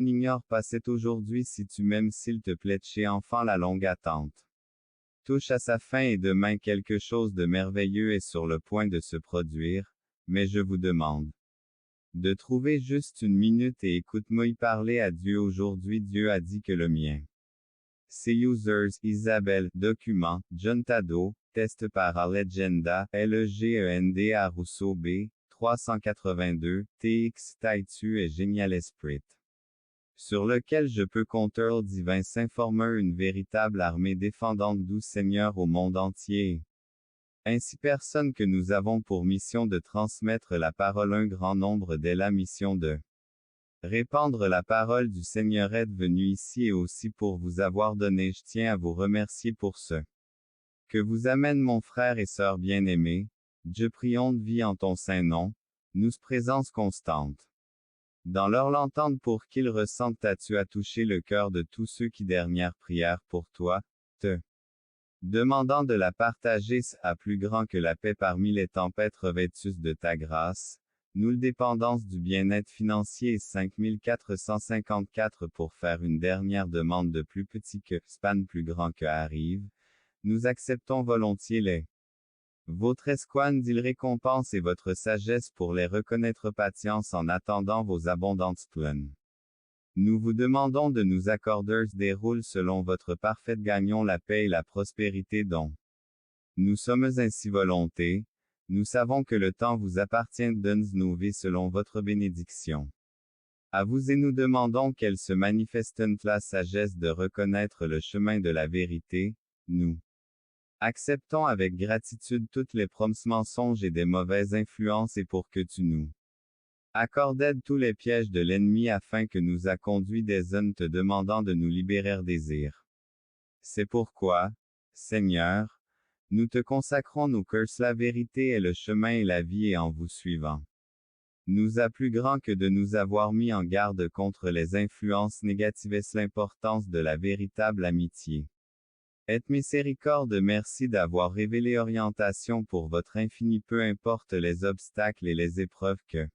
N'ignore pas cet aujourd'hui si tu m'aimes s'il te plaît chez enfant la longue attente touche à sa fin et demain quelque chose de merveilleux est sur le point de se produire, mais je vous demande de trouver juste une minute et écoute-moi y parler à Dieu aujourd'hui. Dieu a dit que le mien. C'est Users, Isabelle, document, John Tado, test par Allegenda, LEGENDA Rousseau B, 382, TX Taitu et Génial Esprit. Sur lequel je peux compter divin s'informer une véritable armée défendante du Seigneur au monde entier. Ainsi personne que nous avons pour mission de transmettre la parole un grand nombre dès la mission de répandre la parole du Seigneur est venu ici et aussi pour vous avoir donné. Je tiens à vous remercier pour ce que vous amène mon frère et sœur bien-aimés. Dieu prions de vie en ton saint nom, nous présence constante. Dans leur l'entente pour qu'ils ressentent tu as touché le cœur de tous ceux qui dernière prière pour toi, te demandant de la partager à plus grand que la paix parmi les tempêtes revêtus de ta grâce, nous le dépendance du bien-être financier 5454 pour faire une dernière demande de plus petit que span plus grand que arrive, nous acceptons volontiers les votre escoine d'il récompense et votre sagesse pour les reconnaître patience en attendant vos abondantes pleines. Nous vous demandons de nous accorder des rôles selon votre parfaite gagnons la paix et la prospérité dont nous sommes ainsi volonté. Nous savons que le temps vous appartient donne nos vies selon votre bénédiction. À vous et nous demandons qu'elle se manifeste la sagesse de reconnaître le chemin de la vérité, nous acceptons avec gratitude toutes les promesses mensonges et des mauvaises influences et pour que tu nous accordes tous les pièges de l'ennemi afin que nous a conduit des zones te demandant de nous libérer désir. C'est pourquoi, Seigneur, nous te consacrons nos cœurs la vérité est le chemin et la vie et en vous suivant. Nous a plus grand que de nous avoir mis en garde contre les influences négatives et l'importance de la véritable amitié. Et miséricorde merci d'avoir révélé orientation pour votre infini peu importe les obstacles et les épreuves que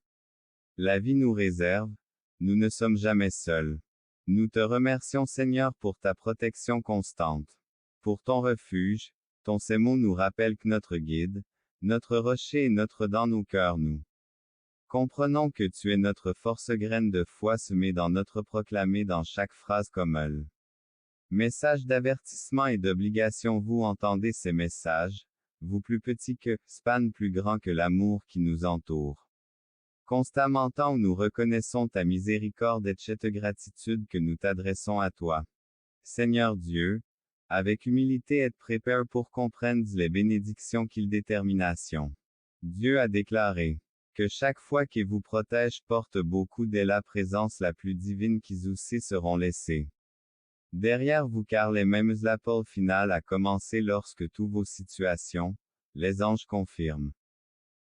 la vie nous réserve, nous ne sommes jamais seuls. Nous te remercions Seigneur pour ta protection constante. Pour ton refuge, ton ces mots nous rappellent que notre guide, notre rocher et notre dans nos cœurs nous comprenons que tu es notre force graine de foi semée dans notre proclamé dans chaque phrase comme elle. Message d'avertissement et d'obligation vous entendez ces messages, vous plus petits que, span plus grand que l'amour qui nous entoure. Constamment tant où nous reconnaissons ta miséricorde et cette gratitude que nous t'adressons à toi. Seigneur Dieu, avec humilité et prépare pour comprendre les bénédictions qu'il détermination. Dieu a déclaré que chaque fois qu'il vous protège porte beaucoup dès la présence la plus divine qui aussi seront laissés derrière vous car les mêmes l'appel final a commencé lorsque tous vos situations, les anges confirment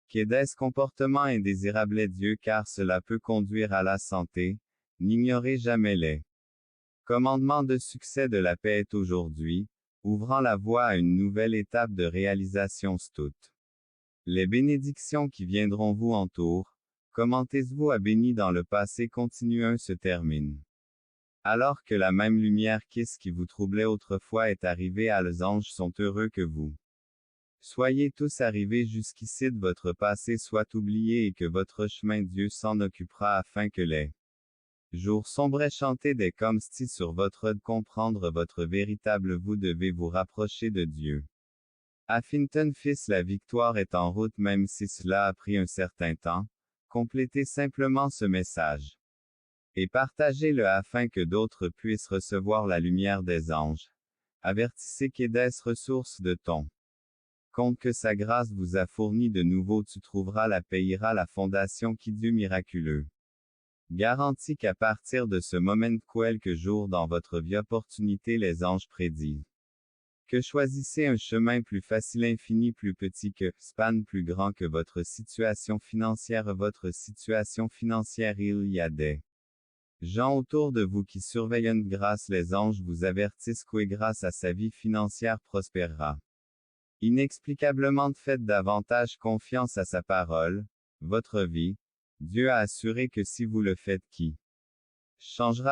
qu'est-ce comportement indésirable est Dieu car cela peut conduire à la santé, n'ignorez jamais les commandements de succès de la paix est aujourd'hui, ouvrant la voie à une nouvelle étape de réalisation toute. Les bénédictions qui viendront vous entourent, commentez-vous à béni dans le passé continuant se termine. Alors que la même lumière qui vous troublait autrefois est arrivée à les anges sont heureux que vous soyez tous arrivés jusqu'ici de votre passé soit oublié et que votre chemin Dieu s'en occupera afin que les jours sombres chantés des comme sur votre de comprendre votre véritable vous devez vous rapprocher de Dieu. Affinton fils la victoire est en route même si cela a pris un certain temps, complétez simplement ce message. Et partagez-le afin que d'autres puissent recevoir la lumière des anges. Avertissez qu'est-ce ressource de ton compte que sa grâce vous a fourni de nouveau tu trouveras la paix ira la fondation qui Dieu miraculeux. Garantit qu'à partir de ce moment quelque jour dans votre vie opportunité les anges prédisent que choisissez un chemin plus facile infini plus petit que, span plus grand que votre situation financière il y a des gens autour de vous qui surveillent grâce les anges vous avertissent que grâce à sa vie financière prospérera. Inexplicablement faites davantage confiance à sa parole, votre vie, Dieu a assuré que si vous le faites qui changera